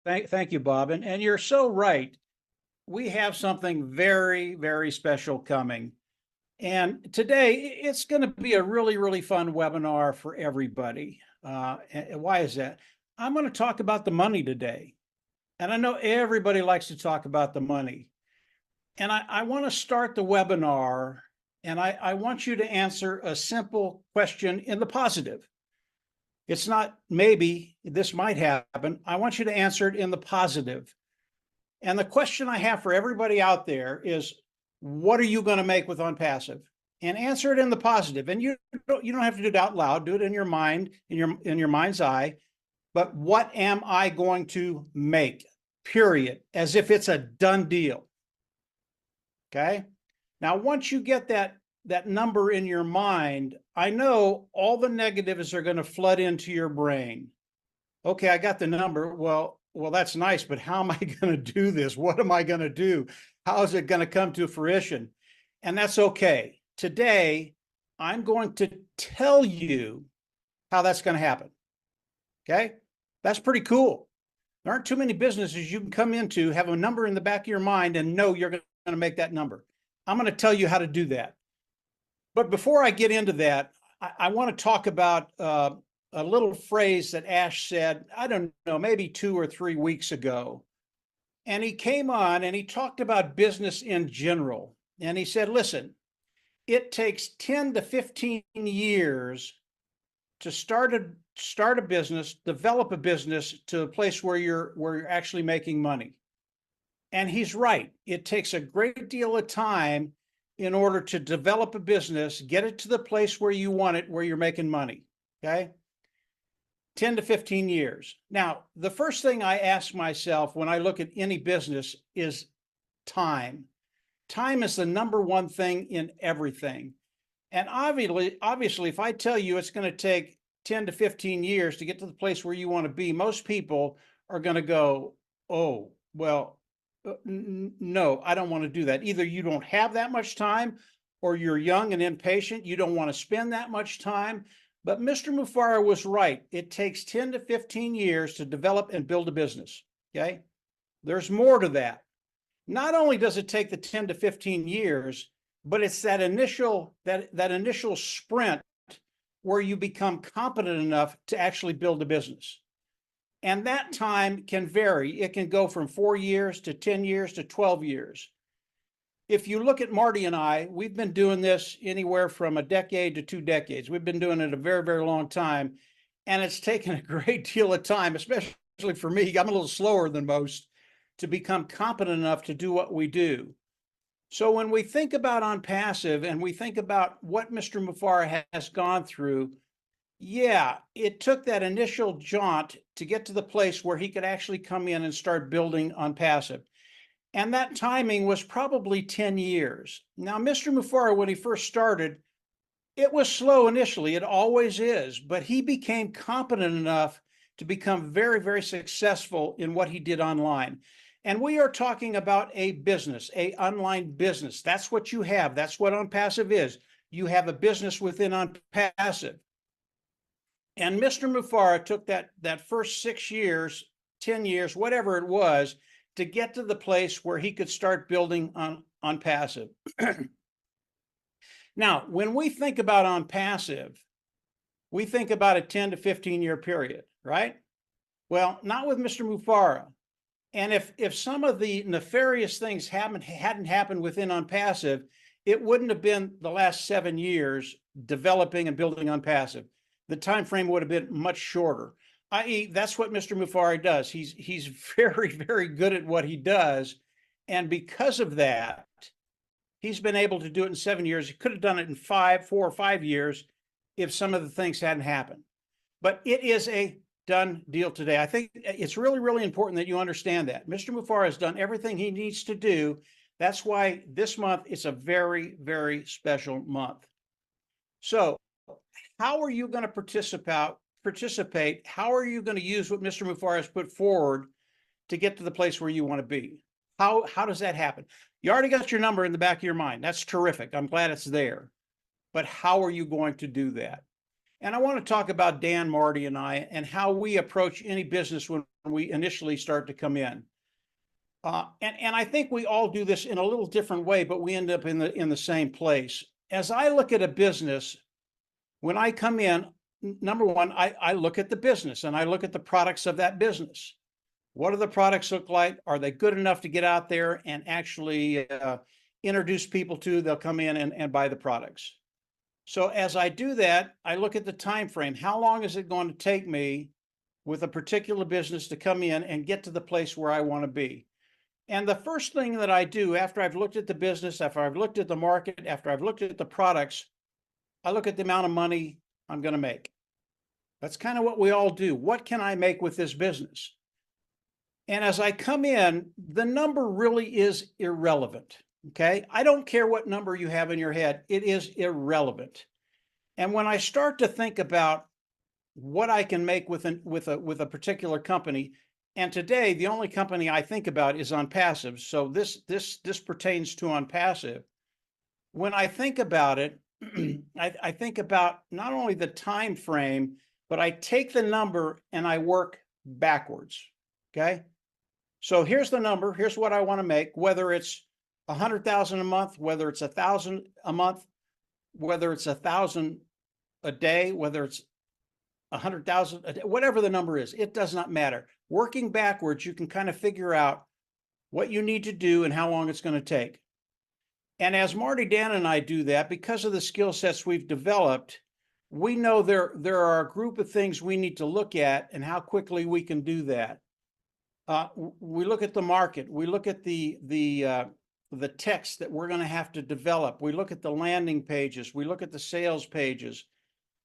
Thank you, Bob. And you're so right. We have something very, very special coming. And today it's going to be a really, really fun webinar for everybody. And why is that? I'm going to talk about the money today. And I know everybody likes to talk about the money. And I want to start the webinar, and I want you to answer a simple question in the positive. It's not maybe this might happen. I want you to answer it in the positive. And the question I have for everybody out there is, what are you going to make with OnPassive? And answer it in the positive. And you don't have to do it out loud. Do it in your mind, in your mind's eye. But what am I going to make? Period. As if it's a done deal. Okay. Now, once you get that number in your mind, I know all the negatives are going to flood into your brain. Okay, I got the number. Well, that's nice, but how am I going to do this? What am I going to do? How is it going to come to fruition? And that's okay. Today, I'm going to tell you how that's going to happen. Okay, that's pretty cool. There aren't too many businesses you can come into, have a number in the back of your mind, and know you're going to make that number. I'm going to tell you how to do that. But before I get into that, I want to talk about a little phrase that Ash said, I don't know, maybe 2 or 3 weeks ago. And he came on and he talked about business in general. And he said, listen, it takes 10 to 15 years to start a business, develop a business to a place where you're actually making money. And he's right. It takes a great deal of time in order to develop a business, get it to the place where you want it, where you're making money. Okay. 10 to 15 years. Now, the first thing I ask myself when I look at any business is time. Time is the number one thing in everything. And obviously, if I tell you it's going to take 10 to 15 years to get to the place where you want to be, most people are going to go, oh, well, no, I don't want to do that. Either you don't have that much time, or you're young and impatient. You don't want to spend that much time. But Mr. Mufareh was right. It takes 10 to 15 years to develop and build a business. Okay. There's more to that. Not only does it take the 10 to 15 years, but it's that initial sprint where you become competent enough to actually build a business. And that time can vary. It can go from 4 years to 10 years to 12 years. If you look at Marty and I, we've been doing this anywhere from a decade to 2 decades. We've been doing it a very, very long time. And it's taken a great deal of time, especially for me. I'm a little slower than most to become competent enough to do what we do. So when we think about OnPassive and we think about what Mr. Mufareh has gone through, yeah, it took that initial jaunt to get to the place where he could actually come in and start building OnPassive. And that timing was probably 10 years. Now, Mr. Mufareh, when he first started, it was slow initially. It always is. But he became competent enough to become very, very successful in what he did online. And we are talking about a business, an online business. That's what you have. That's what OnPassive is. You have a business within OnPassive. And Mr. Mufareh took that first 6 years, 10 years, whatever it was, to get to the place where he could start building on OnPassive. Now, when we think about OnPassive, we think about a 10 to 15 year period, right? Well, not with Mr. Mufareh. And if some of the nefarious things hadn't happened within OnPassive, it wouldn't have been the last 7 years developing and building OnPassive. The time frame would have been much shorter. I.e., that's what Mr. Mufareh does. He's very, very good at what he does. And because of that, he's been able to do it in 7 years. He could have done it in 4 or 5 years if some of the things hadn't happened. But it is a done deal today. I think it's really, really important that you understand that. Mr. Mufareh has done everything he needs to do. That's why this month is a very, very special month. So how are you going to participate? How are you going to use what Mr. Mufareh has put forward to get to the place where you want to be? How does that happen? You already got your number in the back of your mind. That's terrific. I'm glad it's there. But how are you going to do that? And I want to talk about Dan, Marty, and I, and how we approach any business when we initially start to come in. And I think we all do this in a little different way, but we end up in the same place. As I look at a business, when I come in, number one, I look at the business and I look at the products of that business. What do the products look like? Are they good enough to get out there and actually introduce people to? They'll come in and buy the products. So as I do that, I look at the time frame. How long is it going to take me with a particular business to come in and get to the place where I want to be? And the first thing that I do after I've looked at the business, after I've looked at the market, after I've looked at the products, I look at the amount of money I'm going to make. That's kind of what we all do. What can I make with this business? And as I come in, the number really is irrelevant. Okay. I don't care what number you have in your head. It is irrelevant. And when I start to think about what I can make with a particular company, and today the only company I think about is on passive. So this pertains to on passive. When I think about it, I think about not only the time frame, but I take the number and I work backwards. Okay. So here's the number. Here's what I want to make, whether it's 100,000 a month, whether it's 1,000 a month, whether it's 1,000 a day, whether it's 100,000 a day, whatever the number is, it does not matter. Working backwards, you can kind of figure out what you need to do and how long it's going to take. And as Marty, Dan, and I do that, because of the skill sets we've developed, we know there are a group of things we need to look at and how quickly we can do that. We look at the market. We look at the text that we're going to have to develop. We look at the landing pages. We look at the sales pages.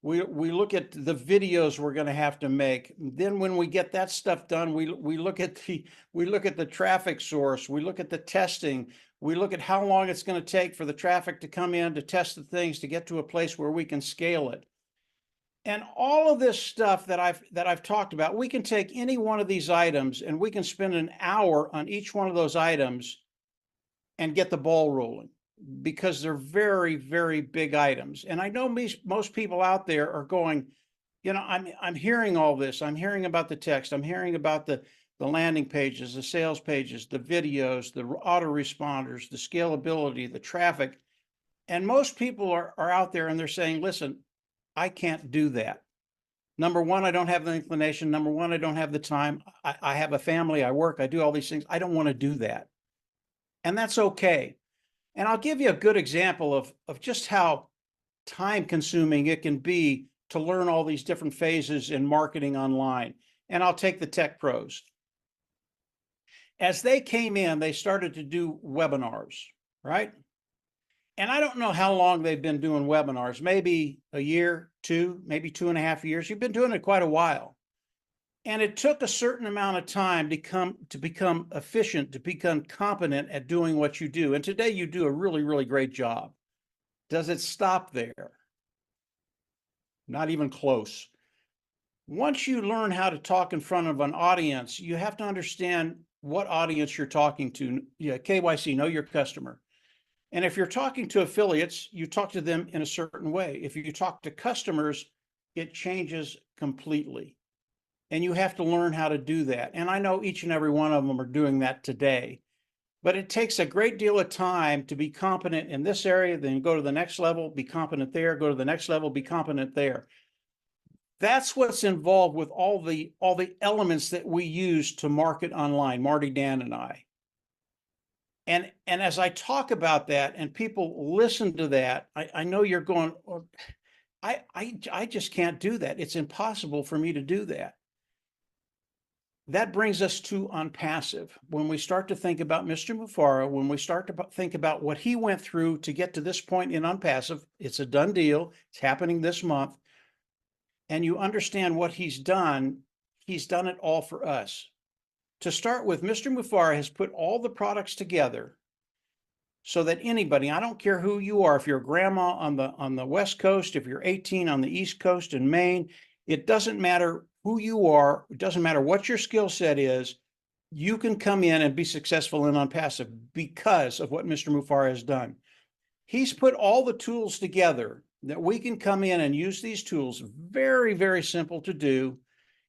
We look at the videos we're going to have to make. Then when we get that stuff done, we look at the traffic source. We look at the testing. We look at how long it's going to take for the traffic to come in, to test the things, to get to a place where we can scale it. And all of this stuff that I've talked about, we can take any one of these items and we can spend an hour on each one of those items and get the ball rolling, because they're very, very big items. And I know most people out there are going, you know, I'm hearing all this. I'm hearing about the text. I'm hearing about the landing pages, the sales pages, the videos, the autoresponders, the scalability, the traffic. And most people are out there and they're saying, listen, I can't do that. Number one, I don't have the inclination. Number one, I don't have the time. I have a family, I work, I do all these things. I don't want to do that. And that's okay. And I'll give you a good example of just how time consuming it can be to learn all these different phases in marketing online. And I'll take the tech pros. As they came in, they started to do webinars, right? And I don't know how long they've been doing webinars, maybe a year, two, maybe 2.5 years. You've been doing it quite a while. And it took a certain amount of time to become efficient, to become competent at doing what you do. And today you do a really, really great job. Does it stop there? Not even close. Once you learn how to talk in front of an audience, you have to understand what audience you're talking to. Yeah, KYC, know your customer. And if you're talking to affiliates, you talk to them in a certain way. If you talk to customers, it changes completely. And you have to learn how to do that. And I know each and every one of them are doing that today. But it takes a great deal of time to be competent in this area, then go to the next level, be competent there, go to the next level, be competent there. That's what's involved with all the elements that we use to market online, Marty, Dan, and I. And as I talk about that and people listen to that, I know you're going, well, I just can't do that. It's impossible for me to do that. That brings us to on passive. When we start to think about Mr. Mufareh, when we start to think about what he went through to get to this point in on passive, it's a done deal. It's happening this month. And you understand what he's done it all for us. To start with, Mr. Mufareh has put all the products together so that anybody, I don't care who you are, if you're a grandma on the West Coast, if you're 18 on the East Coast in Maine, it doesn't matter who you are, it doesn't matter what your skill set is, you can come in and be successful in on passive because of what Mr. Mufareh has done. He's put all the tools together that we can come in and use these tools, very, very simple to do,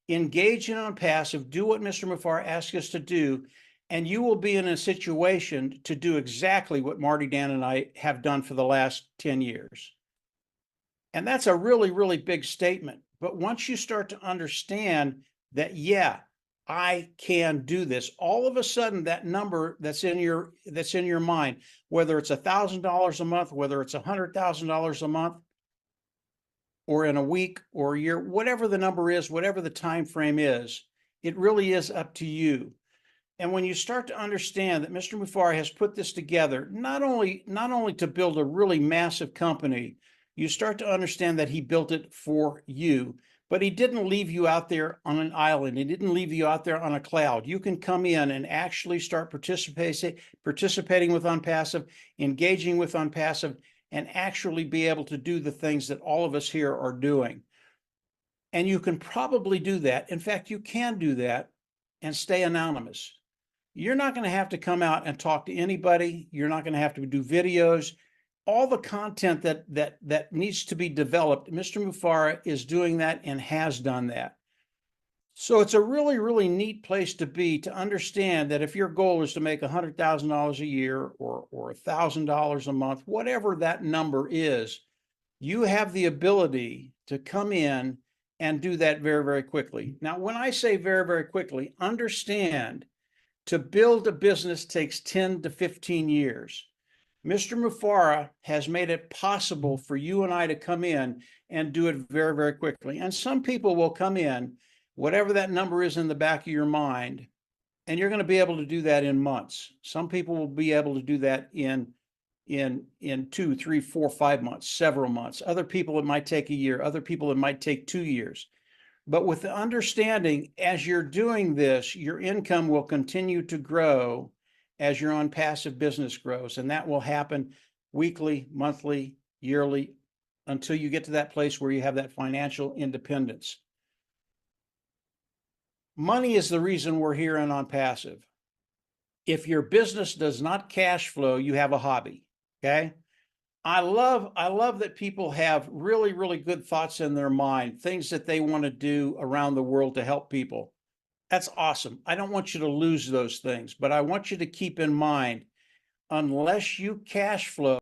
engage in on passive, do what Mr. Mufareh asks us to do, and you will be in a situation to do exactly what Marty, Dan, and I have done for the last 10 years. And that's a really, really big statement. But once you start to understand that, yeah, I can do this, all of a sudden that number that's in your mind, whether it's $1,000 a month, whether it's $100,000 a month, or in a week or a year, whatever the number is, whatever the time frame is, it really is up to you. And when you start to understand that Mr. Mufareh has put this together, not only to build a really massive company, you start to understand that he built it for you, but he didn't leave you out there on an island. He didn't leave you out there on a cloud. You can come in and actually start participating with OnPassive, engaging with OnPassive, and actually be able to do the things that all of us here are doing. And you can probably do that. In fact, you can do that and stay anonymous. You're not going to have to come out and talk to anybody. You're not going to have to do videos. All the content that needs to be developed, Mr. Mufareh is doing that and has done that. So it's a really, really neat place to be, to understand that if your goal is to make $100,000 a year or $1,000 a month, whatever that number is, you have the ability to come in and do that very, very quickly. Now, when I say very, very quickly, understand to build a business takes 10 to 15 years. Mr. Mufareh has made it possible for you and I to come in and do it very, very quickly. And some people will come in, whatever that number is in the back of your mind, and you're going to be able to do that in months. Some people will be able to do that in 2, 3, 4, 5 months, several months. Other people, it might take a year. Other people, it might take 2 years. But with the understanding, as you're doing this, your income will continue to grow as your OnPassive business grows. And that will happen weekly, monthly, yearly, until you get to that place where you have that financial independence. Money is the reason we're here in OnPassive. If your business does not cash flow, you have a hobby, okay? I love that people have really, really good thoughts in their mind, things that they want to do around the world to help people. That's awesome. I don't want you to lose those things, but I want you to keep in mind, unless you cash flow,